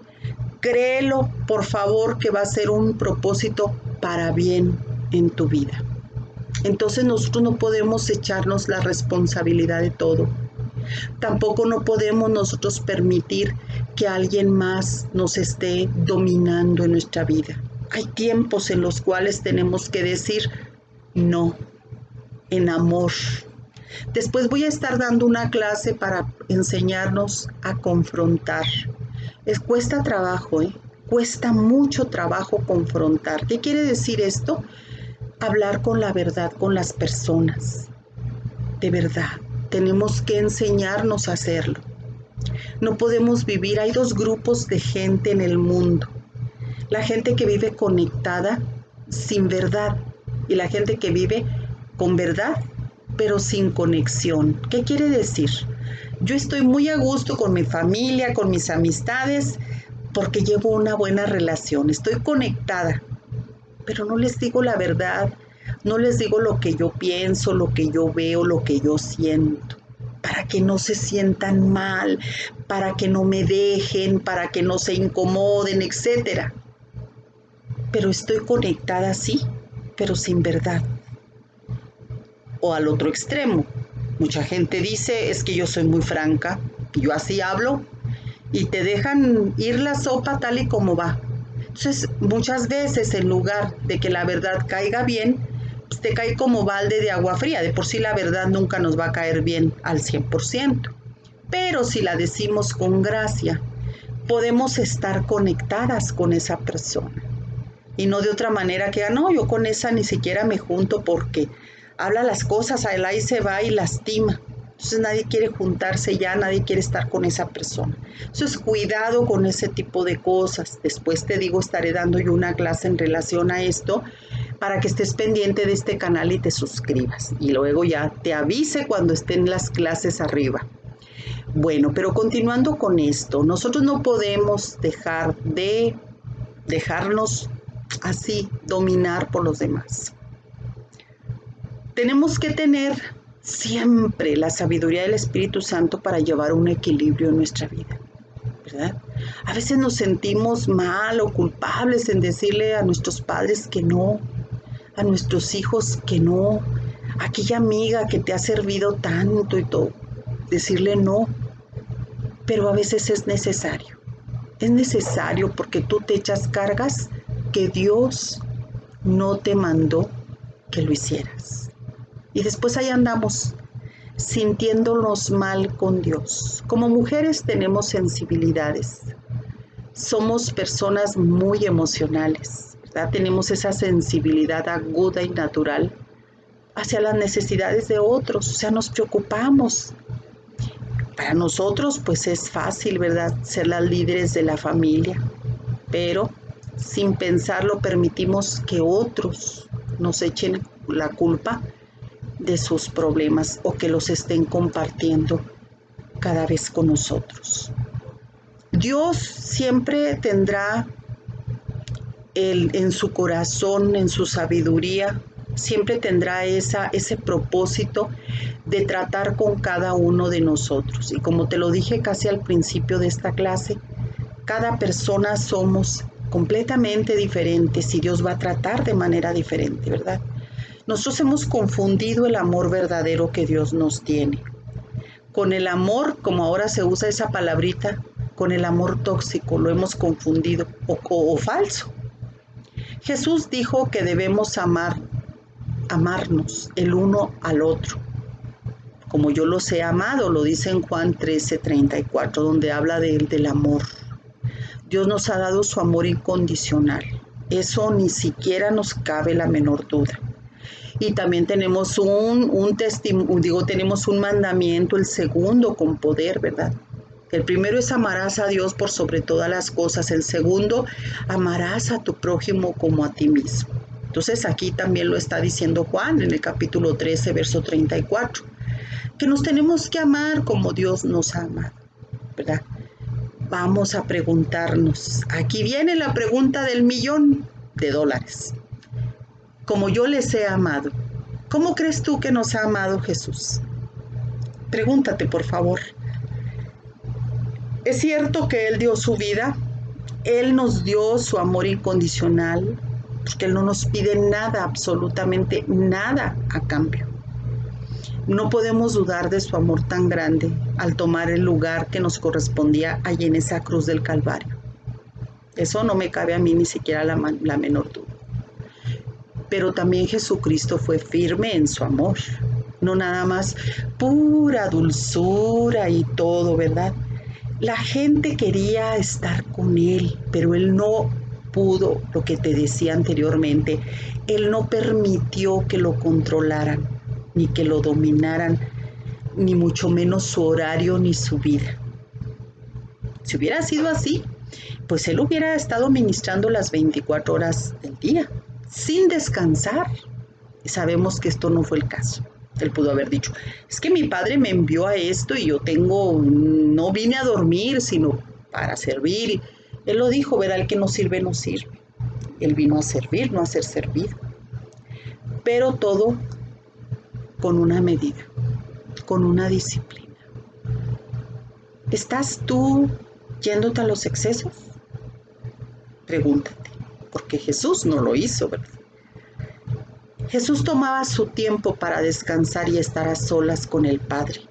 créelo, por favor, que va a ser un propósito para bien en tu vida. Entonces nosotros no podemos echarnos la responsabilidad de todo. Tampoco no podemos nosotros permitir que alguien más nos esté dominando en nuestra vida. Hay tiempos en los cuales tenemos que decir no, en amor. Después voy a estar dando una clase para enseñarnos a confrontar. Cuesta trabajo, cuesta mucho trabajo confrontar. ¿Qué quiere decir esto? Hablar con la verdad con las personas. De verdad, tenemos que enseñarnos a hacerlo. No podemos vivir, hay dos grupos de gente en el mundo. La gente que vive conectada sin verdad y la gente que vive con verdad pero sin conexión. ¿Qué quiere decir? Yo estoy muy a gusto con mi familia, con mis amistades, porque llevo una buena relación, estoy conectada, pero no les digo la verdad, no les digo lo que yo pienso, lo que yo veo, lo que yo siento, para que no se sientan mal, para que no me dejen, para que no se incomoden, etcétera. Pero estoy conectada sí, pero sin verdad. O al otro extremo, mucha gente dice, es que yo soy muy franca, yo así hablo, y te dejan ir la sopa tal y como va. Entonces, muchas veces en lugar de que la verdad caiga bien, pues te cae como balde de agua fría. De por sí la verdad nunca nos va a caer bien al 100%. Pero si la decimos con gracia, podemos estar conectadas con esa persona. Y no de otra manera que, no, yo con esa ni siquiera me junto porque habla las cosas, ahí se va y lastima. Entonces nadie quiere juntarse ya, nadie quiere estar con esa persona. Entonces cuidado con ese tipo de cosas. Después te digo, estaré dando yo una clase en relación a esto para que estés pendiente de este canal y te suscribas. Y luego ya te avise cuando estén las clases arriba. Bueno, pero continuando con esto, nosotros no podemos dejarnos así dominar por los demás. Tenemos que tener siempre la sabiduría del Espíritu Santo para llevar un equilibrio en nuestra vida, ¿verdad? A veces nos sentimos mal o culpables en decirle a nuestros padres que no, a nuestros hijos que no, a aquella amiga que te ha servido tanto y todo, decirle no, pero a veces es necesario. Es necesario porque tú te echas cargas que Dios no te mandó que lo hicieras. Y después ahí andamos, sintiéndonos mal con Dios. Como mujeres tenemos sensibilidades. Somos personas muy emocionales, ¿verdad? Tenemos esa sensibilidad aguda y natural hacia las necesidades de otros. O sea, nos preocupamos. Para nosotros, pues es fácil, ¿verdad? Ser las líderes de la familia. Pero sin pensarlo permitimos que otros nos echen la culpa de sus problemas o que los estén compartiendo cada vez con nosotros. Dios siempre tendrá en su corazón, en su sabiduría, siempre tendrá ese propósito de tratar con cada uno de nosotros. Y como te lo dije casi al principio de esta clase, cada persona somos completamente diferentes y Dios va a tratar de manera diferente, ¿verdad? Nosotros hemos confundido el amor verdadero que Dios nos tiene con el amor, como ahora se usa esa palabrita, con el amor tóxico, lo hemos confundido o falso. Jesús dijo que debemos amarnos el uno al otro, como yo los he amado, lo dice en Juan 13:34, donde habla del amor. Dios nos ha dado su amor incondicional, eso ni siquiera nos cabe la menor duda. Y también tenemos tenemos un mandamiento, el segundo con poder, ¿verdad? El primero es amarás a Dios por sobre todas las cosas. El segundo, amarás a tu prójimo como a ti mismo. Entonces aquí también lo está diciendo Juan en el capítulo 13, verso 34, que nos tenemos que amar como Dios nos ha amado, ¿verdad? Vamos a preguntarnos, aquí viene la pregunta del $1,000,000. Como yo les he amado, ¿cómo crees tú que nos ha amado Jesús? Pregúntate, por favor. Es cierto que Él dio su vida, Él nos dio su amor incondicional, porque Él no nos pide nada, absolutamente nada a cambio. No podemos dudar de su amor tan grande al tomar el lugar que nos correspondía allí en esa cruz del Calvario. Eso no me cabe a mí ni siquiera la menor duda. Pero también Jesucristo fue firme en su amor, no nada más pura dulzura y todo, ¿verdad? La gente quería estar con Él, pero Él no pudo, lo que te decía anteriormente, Él no permitió que lo controlaran, ni que lo dominaran, ni mucho menos su horario ni su vida. Si hubiera sido así, pues Él hubiera estado ministrando las 24 horas del día, sin descansar. Y sabemos que esto no fue el caso. Él pudo haber dicho, es que mi padre me envió a esto y yo no vine a dormir, sino para servir. Él lo dijo, verá, el que no sirve, no sirve. Él vino a servir, no a ser servido. Pero todo con una medida, con una disciplina. ¿Estás tú yéndote a los excesos? Pregúntate, porque Jesús no lo hizo, ¿verdad? Jesús tomaba su tiempo para descansar y estar a solas con el Padre.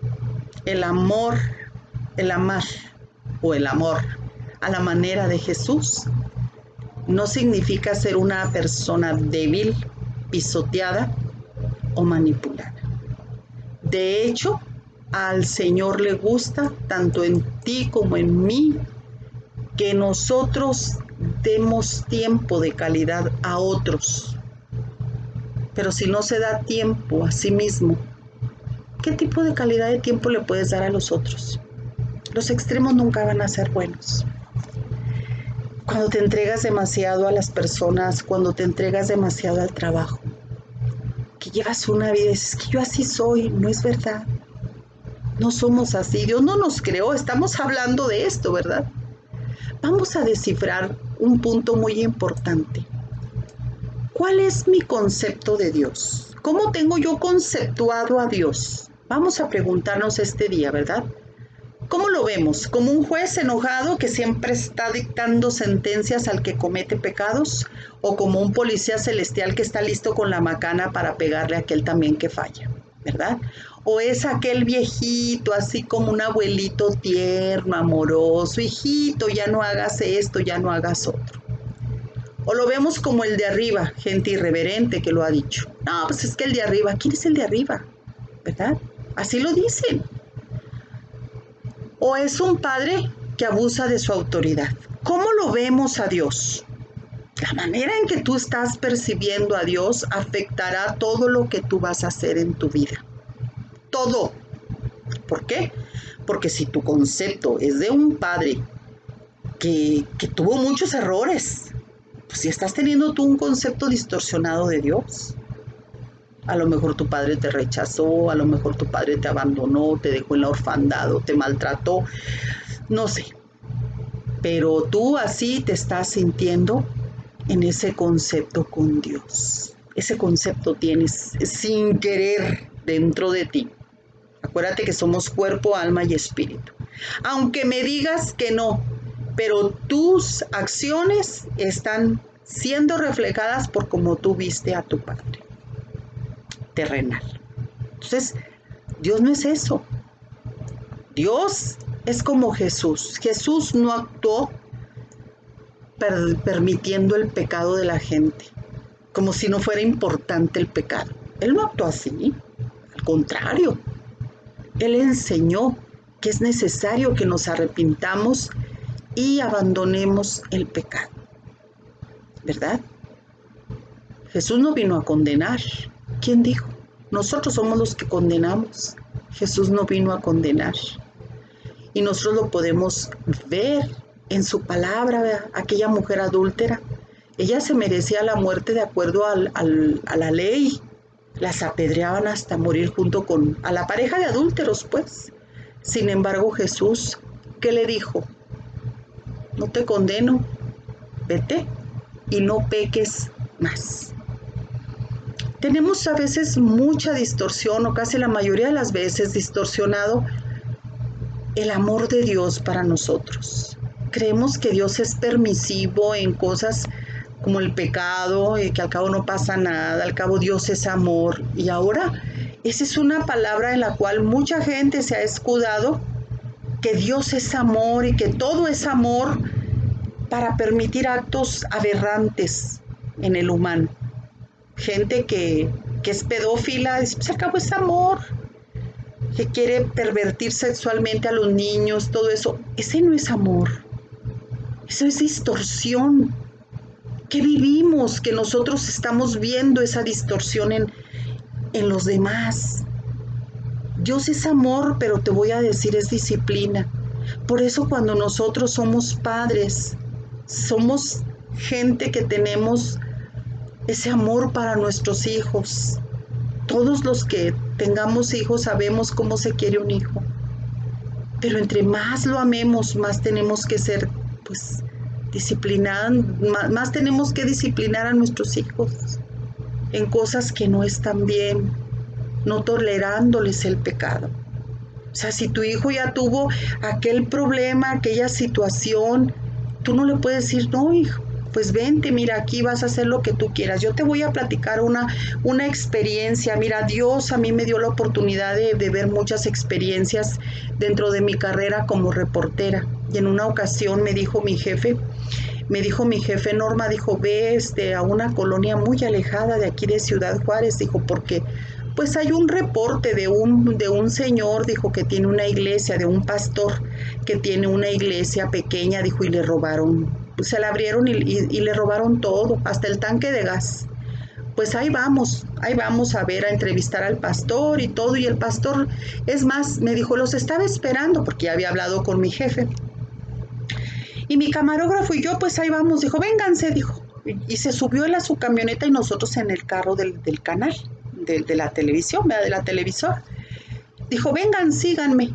El amor, el amar o el amor a la manera de Jesús no significa ser una persona débil, pisoteada o manipulada. De hecho, al Señor le gusta, tanto en ti como en mí, que nosotros demos tiempo de calidad a otros. Pero si no se da tiempo a sí mismo, ¿qué tipo de calidad de tiempo le puedes dar a los otros? Los extremos nunca van a ser buenos. Cuando te entregas demasiado a las personas, cuando te entregas demasiado al trabajo, que llevas una vida y dices que yo así soy, no es verdad. No somos así, Dios no nos creó, estamos hablando de esto, ¿verdad? Vamos a descifrar un punto muy importante. ¿Cuál es mi concepto de Dios? ¿Cómo tengo yo conceptuado a Dios? Vamos a preguntarnos este día, ¿verdad? ¿Cómo lo vemos? ¿Como un juez enojado que siempre está dictando sentencias al que comete pecados? ¿O como un policía celestial que está listo con la macana para pegarle a aquel también que falla? ¿Verdad? ¿O es aquel viejito, así como un abuelito tierno, amoroso? Hijito, ya no hagas esto, ya no hagas otro. O lo vemos como el de arriba, gente irreverente que lo ha dicho. No, pues es que el de arriba, ¿quién es el de arriba? ¿Verdad? Así lo dicen. O es un padre que abusa de su autoridad. ¿Cómo lo vemos a Dios? La manera en que tú estás percibiendo a Dios afectará todo lo que tú vas a hacer en tu vida. Todo. ¿Por qué? Porque si tu concepto es de un padre que tuvo muchos errores, pues si estás teniendo tú un concepto distorsionado de Dios, a lo mejor tu padre te rechazó, a lo mejor tu padre te abandonó, te dejó en la orfandad o te maltrató, no sé. Pero tú así te estás sintiendo en ese concepto con Dios. Ese concepto tienes sin querer dentro de ti. Acuérdate que somos cuerpo, alma y espíritu. Aunque me digas que no, pero tus acciones están siendo reflejadas por cómo tú viste a tu padre terrenal. Entonces, Dios no es eso. Dios es como Jesús. Jesús no actuó permitiendo el pecado de la gente, como si no fuera importante el pecado. Él no actuó así. Al contrario, Él enseñó que es necesario que nos arrepintamos y abandonemos el pecado, ¿verdad? Jesús no vino a condenar. ¿Quién dijo? Nosotros somos los que condenamos. Jesús no vino a condenar. Y nosotros lo podemos ver en su palabra, ¿verdad? Aquella mujer adúltera. Ella se merecía la muerte de acuerdo a la ley. Las apedreaban hasta morir junto con a la pareja de adúlteros, pues. Sin embargo, Jesús, ¿qué le dijo? No te condeno, vete y no peques más. Tenemos a veces mucha distorsión, o casi la mayoría de las veces distorsionado, el amor de Dios para nosotros. Creemos que Dios es permisivo en cosas como el pecado, que al cabo no pasa nada, al cabo Dios es amor. Y ahora, esa es una palabra en la cual mucha gente se ha escudado, que Dios es amor y que todo es amor, para permitir actos aberrantes en el humano. Gente que es pedófila, pues al cabo es amor, que quiere pervertir sexualmente a los niños, todo eso. Ese no es amor, eso es distorsión. ¿Qué vivimos? Que nosotros estamos viendo esa distorsión en los demás. Dios es amor, pero te voy a decir, es disciplina. Por eso cuando nosotros somos padres, somos gente que tenemos ese amor para nuestros hijos. Todos los que tengamos hijos sabemos cómo se quiere un hijo. Pero entre más lo amemos, más tenemos que ser, pues, más tenemos que disciplinar a nuestros hijos en cosas que no están bien, no tolerándoles el pecado. O sea, si tu hijo ya tuvo aquel problema, aquella situación, tú no le puedes decir, no, hijo, pues vente, mira, aquí vas a hacer lo que tú quieras. Yo te voy a platicar una experiencia. Mira, Dios a mí me dio la oportunidad de ver muchas experiencias dentro de mi carrera como reportera. Y en una ocasión me dijo mi jefe, Norma, dijo, ve a una colonia muy alejada de aquí de Ciudad Juárez, dijo, porque pues hay un reporte de un señor, dijo, que tiene una iglesia, de un pastor que tiene una iglesia pequeña, dijo, y le robaron, pues se la abrieron y le robaron todo, hasta el tanque de gas. Pues ahí vamos a ver, a entrevistar al pastor y todo, y el pastor, es más, me dijo, los estaba esperando, porque ya había hablado con mi jefe. Y mi camarógrafo y yo, pues ahí vamos, dijo, vénganse, dijo, y se subió él a su camioneta y nosotros en el carro del canal, de la televisión, de la televisora. Dijo, vengan, síganme.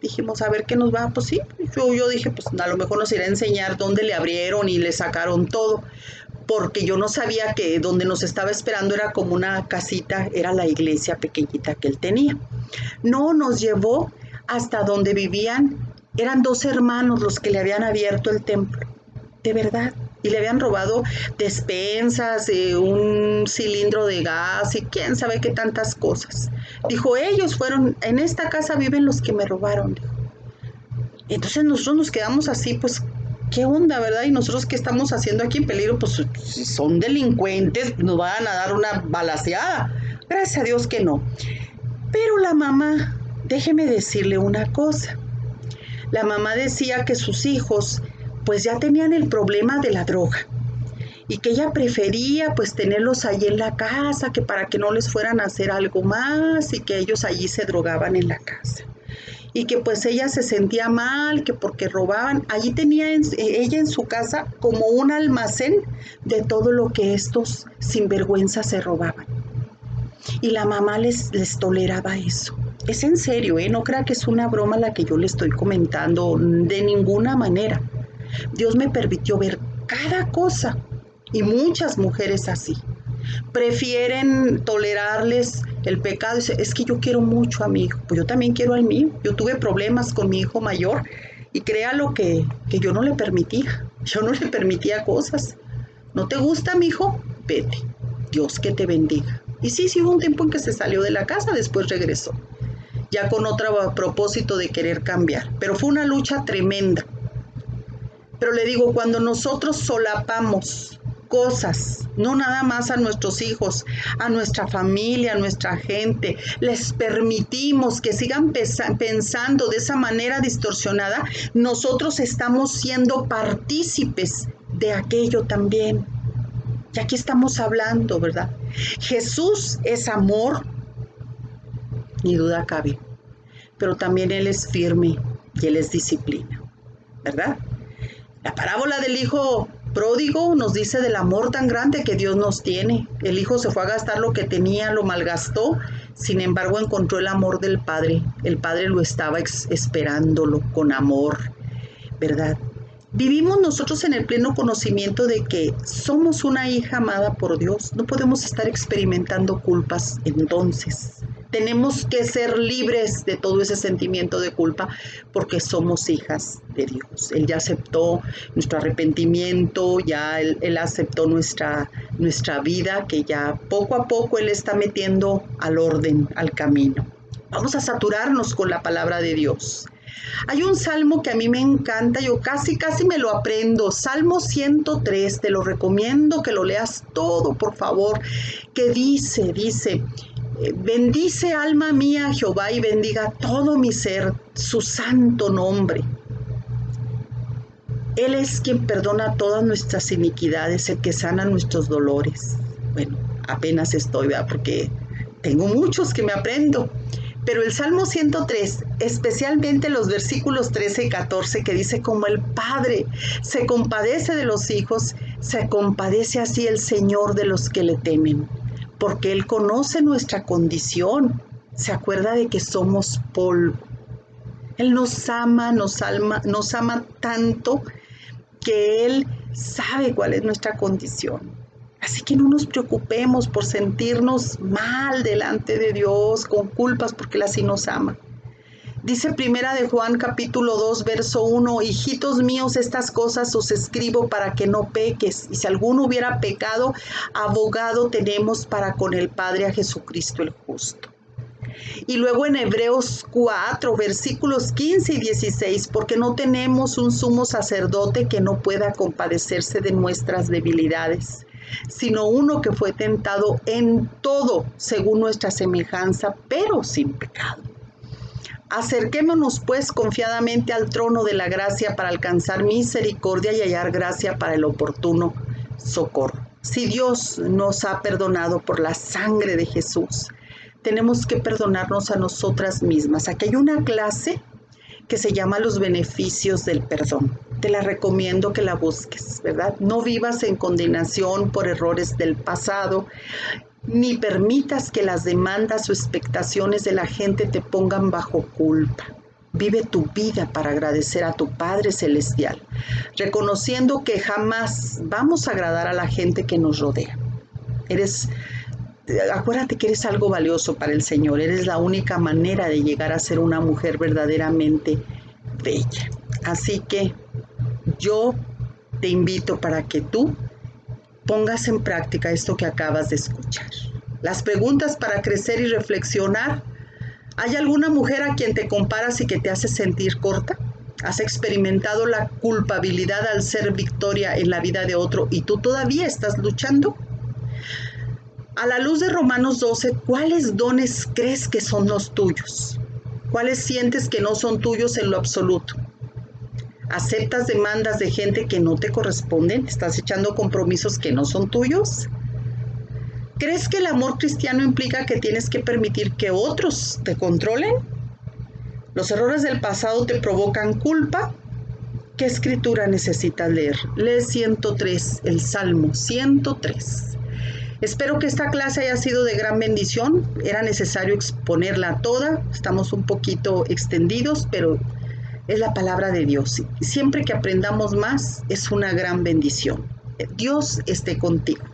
Dijimos, a ver qué nos va, pues sí, yo dije, pues a lo mejor nos irá a enseñar dónde le abrieron y le sacaron todo, porque yo no sabía que donde nos estaba esperando era como una casita, era la iglesia pequeñita que él tenía. No, nos llevó hasta donde vivían, eran 2 hermanos los que le habían abierto el templo, de verdad, y le habían robado despensas, un cilindro de gas y quién sabe qué tantas cosas. Dijo, ellos fueron, en esta casa viven los que me robaron, dijo. Entonces nosotros nos quedamos así, pues, ¿qué onda, verdad? Y nosotros, ¿qué estamos haciendo aquí en peligro? Pues si son delincuentes, nos van a dar una balaceada. Gracias a Dios que no. Pero la mamá, déjeme decirle una cosa. La mamá decía que sus hijos pues ya tenían el problema de la droga y que ella prefería pues tenerlos allí en la casa, que para que no les fueran a hacer algo más y que ellos allí se drogaban en la casa. Y que pues ella se sentía mal, que porque robaban, allí tenía ella en su casa como un almacén de todo lo que estos sinvergüenzas se robaban. Y la mamá les toleraba eso. Es en serio, no crea que es una broma la que yo le estoy comentando, de ninguna manera. Dios me permitió ver cada cosa y muchas mujeres así. Prefieren tolerarles el pecado. Es que yo quiero mucho a mi hijo, pues yo también quiero al mío. Yo tuve problemas con mi hijo mayor y créalo que yo no le permitía cosas. ¿No te gusta, mi hijo? Vete, Dios que te bendiga. Y sí, hubo un tiempo en que se salió de la casa, después regresó, ya con otro propósito de querer cambiar, pero fue una lucha tremenda. Pero le digo, cuando nosotros solapamos cosas, no nada más a nuestros hijos, a nuestra familia, a nuestra gente, les permitimos que sigan pensando de esa manera distorsionada, nosotros estamos siendo partícipes de aquello también. Y aquí estamos hablando, ¿verdad? Jesús es amor, ni duda cabe, pero también Él es firme y Él es disciplina, ¿verdad? La parábola del hijo pródigo nos dice del amor tan grande que Dios nos tiene. El hijo se fue a gastar lo que tenía, lo malgastó, sin embargo encontró el amor del padre. El padre lo estaba esperándolo con amor, ¿verdad? Vivimos nosotros en el pleno conocimiento de que somos una hija amada por Dios. No podemos estar experimentando culpas entonces. Tenemos que ser libres de todo ese sentimiento de culpa porque somos hijas de Dios. Él ya aceptó nuestro arrepentimiento, ya Él aceptó nuestra vida, que ya poco a poco Él está metiendo al orden, al camino. Vamos a saturarnos con la palabra de Dios. Hay un salmo que a mí me encanta, yo casi me lo aprendo, Salmo 103, te lo recomiendo que lo leas todo, por favor, que dice, bendice alma mía Jehová y bendiga todo mi ser, su santo nombre. Él es quien perdona todas nuestras iniquidades, el que sana nuestros dolores. Bueno, apenas estoy, ¿verdad? Porque tengo muchos que me aprendo. Pero el Salmo 103, especialmente los versículos 13 y 14, que dice, como el Padre se compadece de los hijos, se compadece así el Señor de los que le temen, porque Él conoce nuestra condición, se acuerda de que somos polvo. Él nos ama tanto que Él sabe cuál es nuestra condición. Así que no nos preocupemos por sentirnos mal delante de Dios, con culpas, porque Él así nos ama. Dice Primera de Juan capítulo 2, verso 1, hijitos míos, estas cosas os escribo para que no peques. Y si alguno hubiera pecado, abogado tenemos para con el Padre a Jesucristo el justo. Y luego en Hebreos 4, versículos 15 y 16, porque no tenemos un sumo sacerdote que no pueda compadecerse de nuestras debilidades, sino uno que fue tentado en todo según nuestra semejanza, pero sin pecado. Acerquémonos pues confiadamente al trono de la gracia para alcanzar misericordia y hallar gracia para el oportuno socorro. Si Dios nos ha perdonado por la sangre de Jesús, tenemos que perdonarnos a nosotras mismas. Aquí hay una clase que se llama Los beneficios del perdón. Te la recomiendo que la busques, ¿verdad? No vivas en condenación por errores del pasado, ni permitas que las demandas o expectaciones de la gente te pongan bajo culpa. Vive tu vida para agradecer a tu Padre Celestial, reconociendo que jamás vamos a agradar a la gente que nos rodea. Acuérdate que eres algo valioso para el Señor, eres la única manera de llegar a ser una mujer verdaderamente bella. Así que yo te invito para que tú pongas en práctica esto que acabas de escuchar. Las preguntas para crecer y reflexionar. ¿Hay alguna mujer a quien te comparas y que te hace sentir corta? ¿Has experimentado la culpabilidad al ser victoria en la vida de otro y tú todavía estás luchando? A la luz de Romanos 12, ¿cuáles dones crees que son los tuyos? ¿Cuáles sientes que no son tuyos en lo absoluto? ¿Aceptas demandas de gente que no te corresponden? ¿Estás echando compromisos que no son tuyos? ¿Crees que el amor cristiano implica que tienes que permitir que otros te controlen? ¿Los errores del pasado te provocan culpa? ¿Qué escritura necesitas leer? Lee 103, el Salmo 103. Espero que esta clase haya sido de gran bendición. Era necesario exponerla toda. Estamos un poquito extendidos, pero es la palabra de Dios. Siempre que aprendamos más, es una gran bendición. Dios esté contigo.